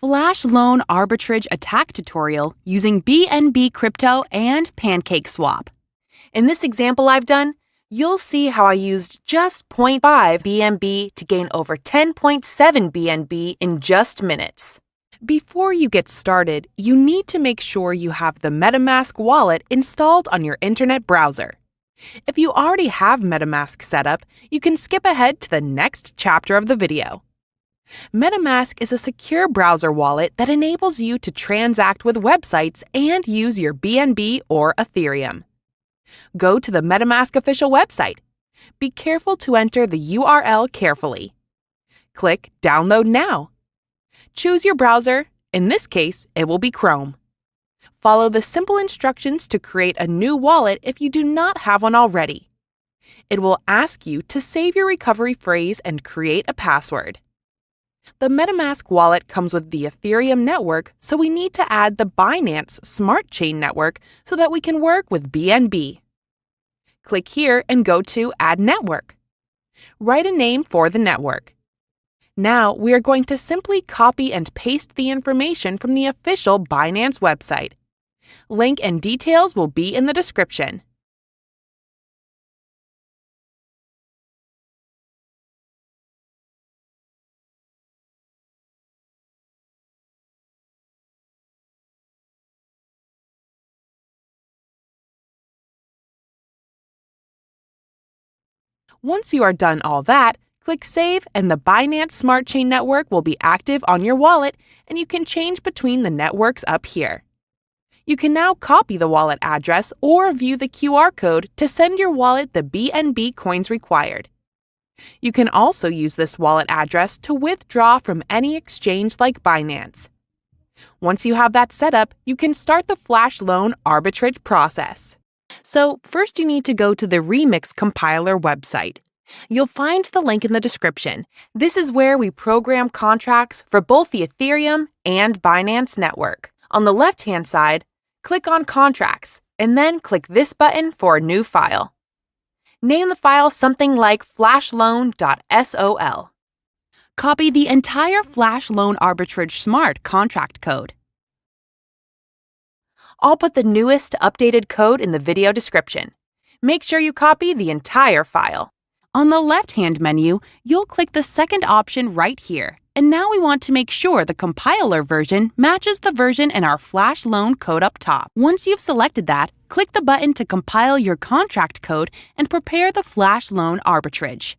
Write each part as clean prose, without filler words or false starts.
Flash loan arbitrage attack tutorial using BNB crypto and PancakeSwap. In this example I've done, you'll see how I used just 0.5 BNB to gain over 10.7 BNB in just minutes. Before you get started, you need to make sure you have the Metamask wallet installed on your internet browser. If you already have Metamask set up, you can skip ahead to the next chapter of the video. Metamask is a secure browser wallet that enables you to transact with websites and use your BNB or Ethereum. Go to the Metamask official website. Be careful to enter the URL carefully. Click Download Now. Choose your browser. In this case, it will be Chrome. Follow the simple instructions to create a new wallet if you do not have one already. It will ask you to save your recovery phrase and create a password. The Metamask wallet comes with the Ethereum network, so we need to add the Binance Smart Chain network so that we can work with BNB. Click here and go to Add Network. Write a name for the network. Now we are going to simply copy and paste the information from the official Binance website. Link and details will be in the description. Once you are done all that, click Save and the Binance Smart Chain network will be active on your wallet and you can change between the networks up here. You can now copy the wallet address or view the QR code to send your wallet the BNB coins required. You can also use this wallet address to withdraw from any exchange like Binance. Once you have that set up, you can start the flash loan arbitrage process. So first you need to go to the Remix Compiler website. You'll find the link in the description. This is where we program contracts for both the Ethereum and Binance network. On the left-hand side, click on Contracts, and then click this button for a new file. Name the file something like flashloan.sol. Copy the entire Flash Loan Arbitrage Smart contract code. I'll put the newest updated code in the video description. Make sure you copy the entire file. On the left-hand menu, you'll click the second option right here. And now we want to make sure the compiler version matches the version in our Flash Loan code up top. Once you've selected that, click the button to compile your contract code and prepare the Flash Loan arbitrage.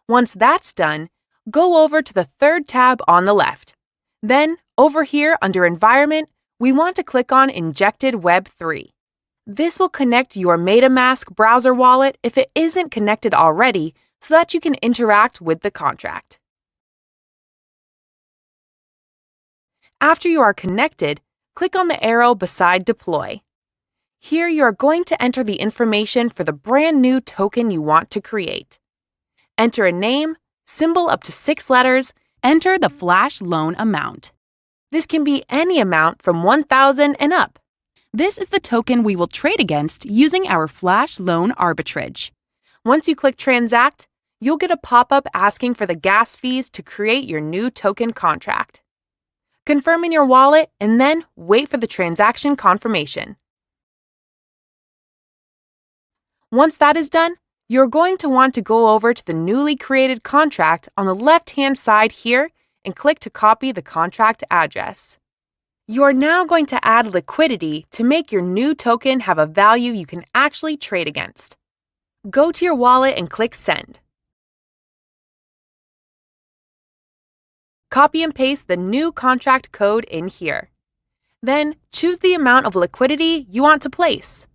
Once that's done, go over to the third tab on the left. Then, over here under Environment, we want to click on Injected Web 3. This will connect your Metamask browser wallet if it isn't connected already so that you can interact with the contract. After you are connected, click on the arrow beside Deploy. Here you are going to enter the information for the brand new token you want to create. Enter a name, symbol up to 6 letters, enter the flash loan amount. This can be any amount from 1,000 and up. This is the token we will trade against using our Flash Loan arbitrage. Once you click Transact, you'll get a pop-up asking for the gas fees to create your new token contract. Confirm in your wallet and then wait for the transaction confirmation. Once that is done, you're going to want to go over to the newly created contract on the left-hand side here and click to copy the contract address. You are now going to add liquidity to make your new token have a value you can actually trade against. Go to your wallet and click Send. Copy and paste the new contract code in here. Then choose the amount of liquidity you want to place.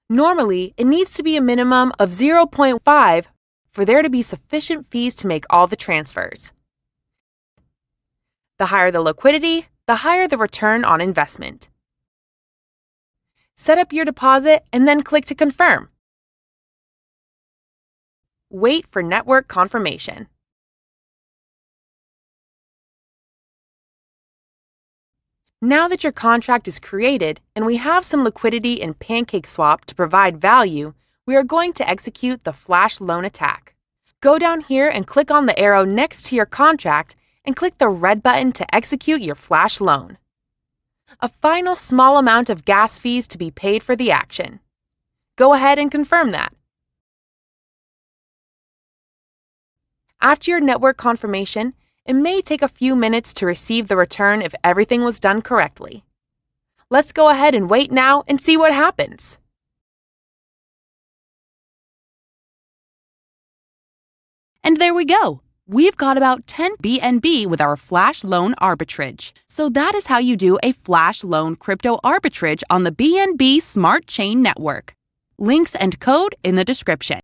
Normally, it needs to be a minimum of 0.5 for there to be sufficient fees to make all the transfers. The higher the liquidity, the higher the return on investment. Set up your deposit and then click to confirm. Wait for network confirmation. Now that your contract is created and we have some liquidity in PancakeSwap to provide value, we are going to execute the flash loan attack. Go down here and click on the arrow next to your contract and click the red button to execute your flash loan. A final small amount of gas fees to be paid for the action. Go ahead and confirm that. After your network confirmation, it may take a few minutes to receive the return if everything was done correctly. Let's go ahead and wait now and see what happens. And there we go. We've got about 10 BNB with our flash loan arbitrage. So that is how you do a flash loan crypto arbitrage on the BNB Smart Chain network. Links and code in the description.